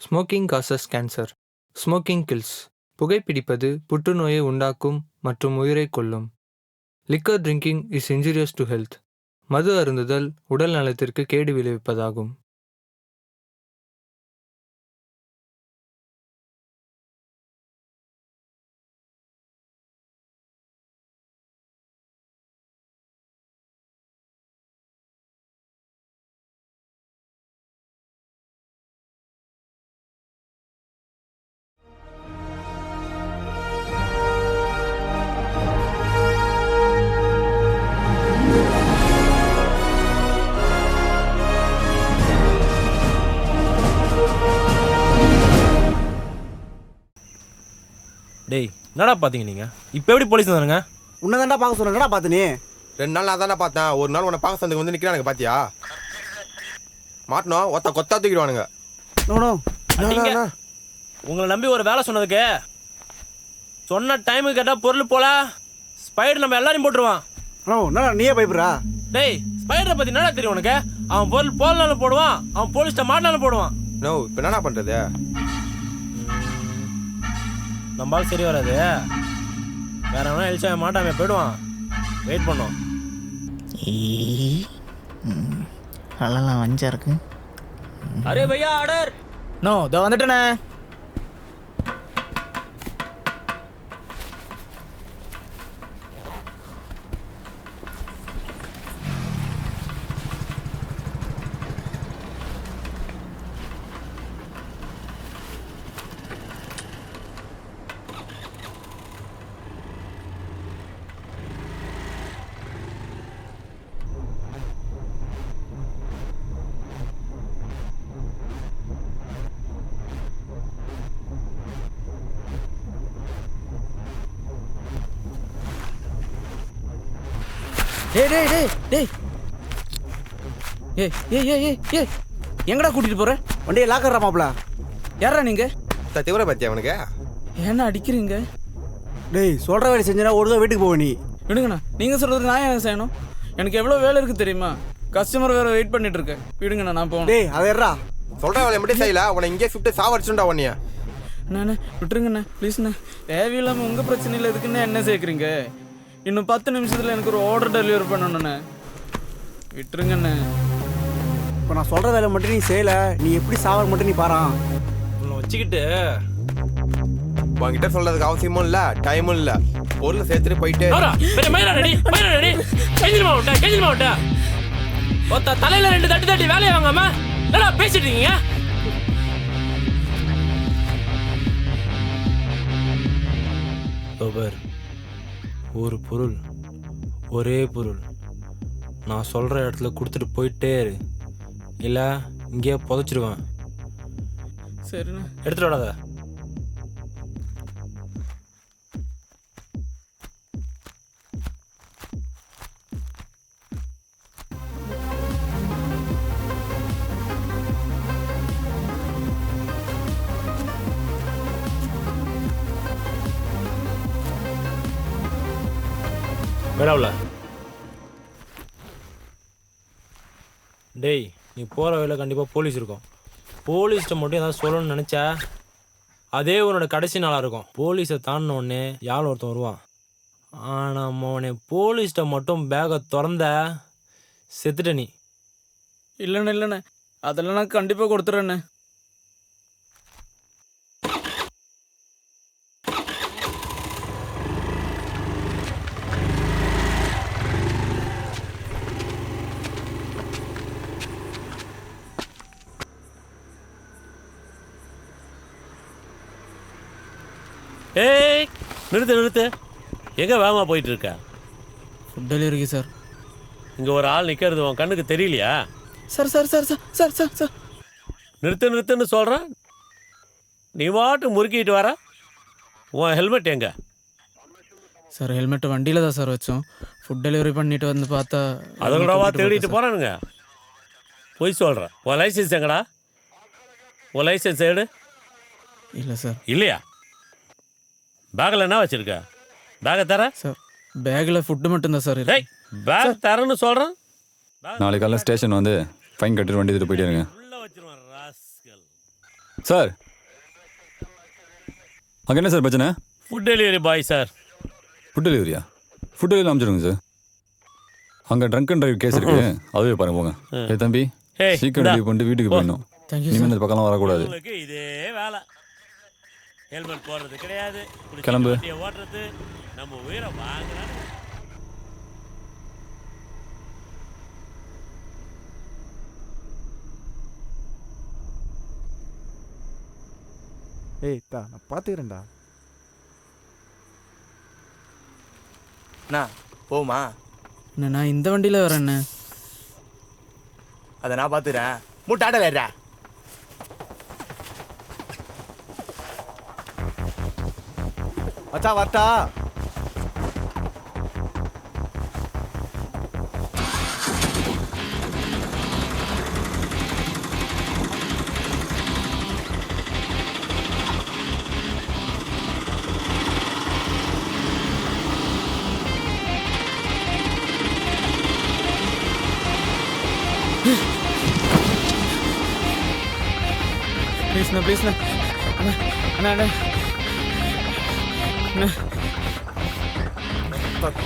Smoking causes cancer. Smoking kills. புகைப்பிடிப்பது புற்றுநோயை உண்டாக்கும் மற்றும் உயிரை கொல்லும். Liquor drinking is injurious to health. மது அருந்துதல் உடல் நலத்திற்கு கேடு விளைவிப்பதாகும். டேய் என்னடா பார்த்தீங்க நீங்கள் இப்போ எப்படி போலீஸ் வந்தானுங்க? உன்னை தாண்டா பார்க்க சொன்ன, என்னடா பார்த்து நீ? 2 நாள் நான் தானே பார்த்தேன். ஒரு நாள் உன்னை பார்க்க சந்துக்கு வந்து நிற்கிறானுங்க பாத்தியா? மாட்டணும் ஒத்த கொத்தா தூக்கிடுவானுங்க. உங்களை நம்பி ஒரு வேலை சொன்னதுக்கு சொன்ன டைமுக்கு கேட்டால் பொருள் போல ஸ்பைடர் நம்ம எல்லாரையும் போட்டுருவான். என்னடா நீயே பயப்படுறா? டேய் ஸ்பைடரை பற்றி என்னடா தெரியும் உனக்கு? அவன் பொருள் போடலாலும் போடுவான், அவன் போலீஸ்ட்ட மாட்டினாலும் போடுவான். நோ இப்போ என்னடா பண்ணுறது? நம்மளால சரி வராது. வேற எவனா எழுச்சா மாட்டாம போயிடுவான். வெயிட் பண்ணோம். அதெல்லாம் வஞ்சா இருக்கு. அரே பையா ஆர்டர். நோ இதோ வந்துட்டேனே. டேய் டேய் டேய் டேய் ஏய் ஏய் ஏய் ஏய் ஏய் எங்கடா கூட்டிட்டு போற? வண்டியை லாக்கறா மாப்ள. யாரா நீங்க? தீவிர பத்தியா அவனுக்கு? என்ன அடிக்கிறீங்க? டேய் சொல்ற வேலை செஞ்சனா ஒரு தான் வீட்டுக்கு போவ நீ. விடுங்கண்ணா, நீங்க சொல்றது நான் ஏன் செய்யணும்? எனக்கு எவ்வளோ வேலை இருக்கு தெரியுமா? கஸ்டமர் வேற வெயிட் பண்ணிட்டு இருக்கேன். விடுங்கண்ணா நான் போகணும். டேய் அதை ஏறா. சொல்ற வேலை மட்டும் செய்யல, உன்னை இங்கே சுட்டு சாவடிச்சுண்டா உன்னைய. அண்ணா விட்டுருங்கண்ணா ப்ளீஸ்ண்ணா. தேவையில்லாமல் உங்கள் பிரச்சனையில் எதுக்குன்னு என்ன சேர்க்குறீங்க? இன்னும் 10 நிமிஷத்தில் எனக்கு ஒரு ஆர்டர் டெலிவரி பண்ணணுண்ணே. விட்டுருங்கண்ணே. இப்போ நான் சொல்ற வேலை மட்டும் நீ செய்யல, நீ எப்படி சாவர மட்டும் நீ பாரா. உன்னை வச்சுக்கிட்டு உன்கிட்ட சொல்றதுக்கு அவசியமும் இல்லை, டைமும் இல்லை. பொருள் சேர்த்துட்டு போயிட்டு தலையில 2 தட்டி தட்டி வேலையை வாங்காம என்னடா பேசிட்டு இருக்கீங்க? ஒரு பொருள் ஒரே பொருள் நான் சொல்கிற இடத்துல கொடுத்துட்டு போயிட்டே இரு, இல்லை இங்கேயே புதைச்சிடுவேன். சரிண்ணா. எடுத்துட்டு விடாத. வேடாவில் டேய், நீ போகிற வழியில் கண்டிப்பாக போலீஸ் இருக்கும். போலீஸ்கிட்ட மட்டும் ஏதாவது சொல்லணும்னு நினச்சா அதே உன்னோட கடைசி நாளாக இருக்கும். போலீஸை தாண்டின உடனே யாழ் ஒருத்தன் வருவான். ஆனால் அவனை போலீஸ்கிட்ட மட்டும் பேக்கை திறந்த செத்துட்ட நீ. இல்லைண்ணே அதெல்லாம் நான் கண்டிப்பாக கொடுத்துட்றேண்ணே. ஏய் நிறுத்து, எங்கே வேகமாக போயிட்டு இருக்க? ஃபுட் டெலிவரிக்கு சார். இங்கே ஒரு ஆள் நிற்கிறது உன் கண்ணுக்கு தெரியலையா? Sir sir sir sir sir sir sir நிறுத்துன்னு சொல்கிறேன். நீ வாட்டு முறுக்கிட்டு வர. உன் ஹெல்மெட் எங்க? சார் ஹெல்மெட் வண்டியில் தான் சார் வச்சோம். ஃபுட் டெலிவரி பண்ணிட்டு வந்து பார்த்தா அதோடவா தேடிட்டு போகிறானுங்க. போய் சொல்கிறேன். உன் லைசன்ஸ் எங்கடா? உன் லைசன்ஸ் எடு. இல்லை சார். இல்லையா? பேக்கில் என்ன வச்சுருக்க? பேக்கை தர சார். பேக்கில் ஃபுட்டு மட்டும்தான் சார். டேய் பேக் தரேன்னு சொல்கிறேன். நாளைக்கு காலையில் ஸ்டேஷன் வந்து ஃபைன் கட்டிட்டு வண்டி எடுத்துட்டு போயிட்டே இருங்க. உள்ளே வச்சிருவேன் ராஸ்கல். சார் அங்கே என்ன சார் பிரச்சனை? Food delivery boy sir. Food டெலிவரியா? ஃபுட் டெலிவரி அமைச்சிருங்க சார். அங்கே ட்ரங்க் அண்ட் டிரைவ் கேஸ் இருக்கு, அதுவே பாருங்க போங்க. ஏ தம்பி, ஏய், சீக்கிரம் டெலிவரி பண்ணிட்டு வீட்டுக்கு போயிடணும். இனிமேல் இந்த பக்கம்லாம் வரக்கூடாது. உங்களுக்கு இதே வேலை. ஹெல்மெட் போடுறது கிடையாது, கிளம்பு. வண்டியை ஓட்டுறது, நம்ம உயிரை வாங்குறாங்க. ஏய் தா, நான் பார்த்துக்கிறேன்டா. அண்ணா போமா? அண்ணா நான் இந்த வண்டியில் வரேண்ணே. அதை நான் பார்த்துக்கிறேன். மூட்டாடல ஏறா. மச்சான் வரட்டா? ப்ளீஸ்ண்ணா ப்ளீஸ்ண்ணா. அண்ணா அண்ணா அண்ணா அண்ணா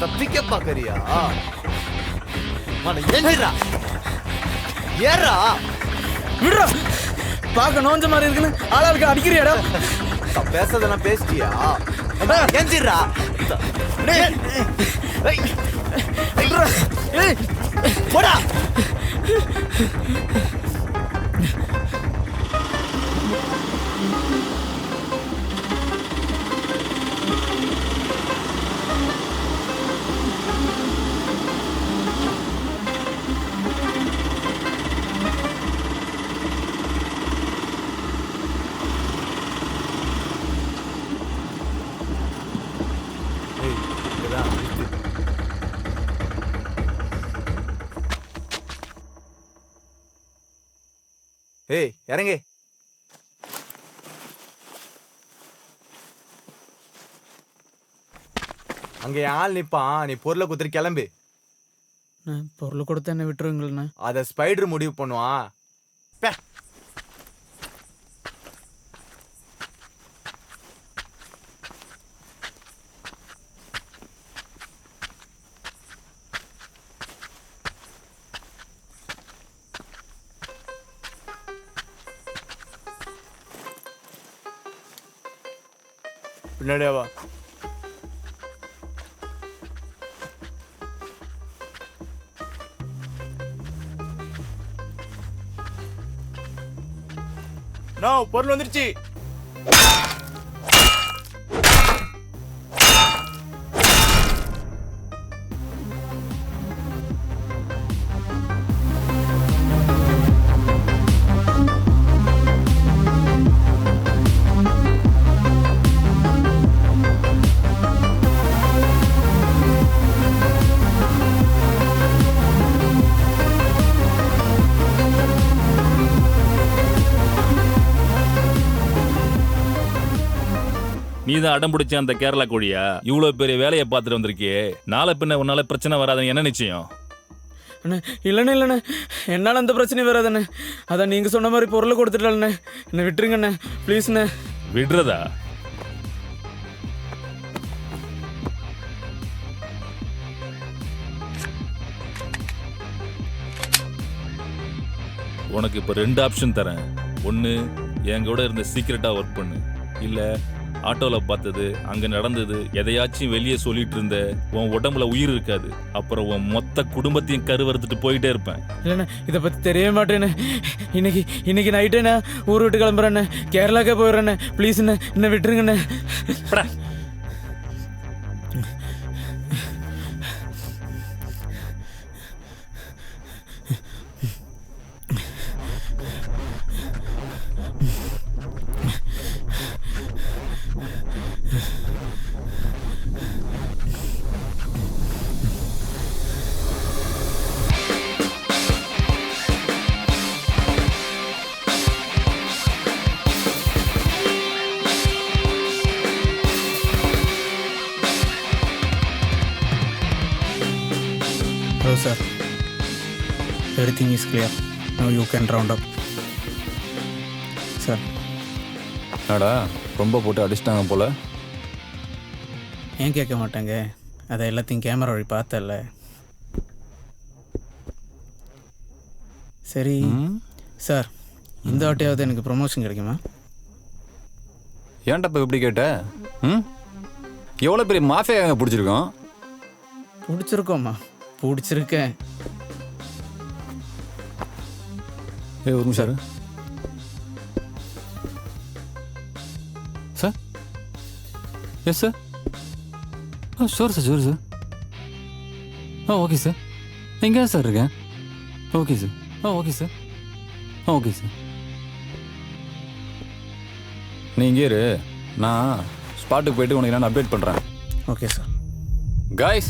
தப்பிக்க பாக்கறியா? ஏறா ஏறா. விடுறா, பார்க்க நோஞ்ச மாதிரி இருக்குன்னு ஆளாளுக்கு அடிக்கிறியாடா? பேசுறதெல்லாம் பேசிட்டியா? ஏஞ்சிடுறா. போடா. ஏய் இறங்கு. அங்க என் ஆள் நிப்பான், நீ பொருளை குத்துட்டு கிளம்பு. பொருள் கொடுத்து என்ன விட்டுருங்களண்ணா? அத ஸ்பைடர் முடிவு பண்ணுவான். பின்னாடியே வா. பொருள் வந்துருச்சு. நீ தான் அடம் பிடிச்ச அந்த கேரளா கோழியா? இவ்வளவு பெரிய வேலையை பார்த்துட்டு வந்திருக்கியே, நாளை பின்ன உன்னால பிரச்சனை வராதுன்னு என்ன நிச்சயம்? அண்ணே இல்லைண்ணே இல்லைண்ணே, என்னால் அந்த பிரச்சனையும் வராதுண்ணே. அதான் நீங்கள் சொன்ன மாதிரி பொருளை கொடுத்துட்டாண்ணே. என்னை விட்டுருங்கண்ணே ப்ளீஸ்ண்ணே. விடுறதா? உனக்கு இப்போ 2 ஆப்ஷன் தரேன். ஒன்று, என் கூட இருந்த சீக்கிரட்டாக ஒர்க் பண்ணு. இல்லை, ஆட்டோவில் பார்த்தது, அங்கே நடந்தது எதையாச்சும் வெளியே சொல்லிட்டு இருந்த உன் உடம்புல உயிர் இருக்காது. அப்புறம் உன் மொத்த குடும்பத்தையும் கருவறுத்துட்டு போயிட்டே இருப்பேன். இல்லைண்ணே, இதை பற்றி தெரியவே மாட்டேண்ணே. இன்னைக்கு நைட்டேண்ணே ஊர் விட்டு கிளம்புறேண்ணே, கேரளாக்கே போயிடுறேண்ணே. ப்ளீஸ்ண்ணே என்னை விட்டுருங்கண்ணே. Hello sir, everything is clear. Now you can round up. Sir, என்னடா ரொம்ப போட்டு அடிச்சிட்டாங்க போல. ஏன் கேட்க மாட்டாங்க, அதை எல்லாத்தையும் கேமரா வழி பார்த்தல. சரி சார், இந்த வாட்டியாவது எனக்கு ப்ரொமோஷன் கிடைக்குமா? ஏன்டா இப்போ எப்படி கேட்ட? ம், எவ்வளோ பெரிய மாஃபியா பிடிச்சிருக்கோம். பிடிச்சிருக்கோம்மா, பிடிச்சிருக்கேன். ஒரு நிமிஷம் இரு. Sir, yes sir. Sure sir, sure sir. Okay sir. எங்கே சார் இருக்கேன்? Okay sir. Okay sir. Okay sir. நீ இங்கே இரு, நான் ஸ்பாட்டுக்கு போயிட்டு உனக்கு நான் அப்டேட் பண்ணுறேன். Okay sir. காய்ஸ்,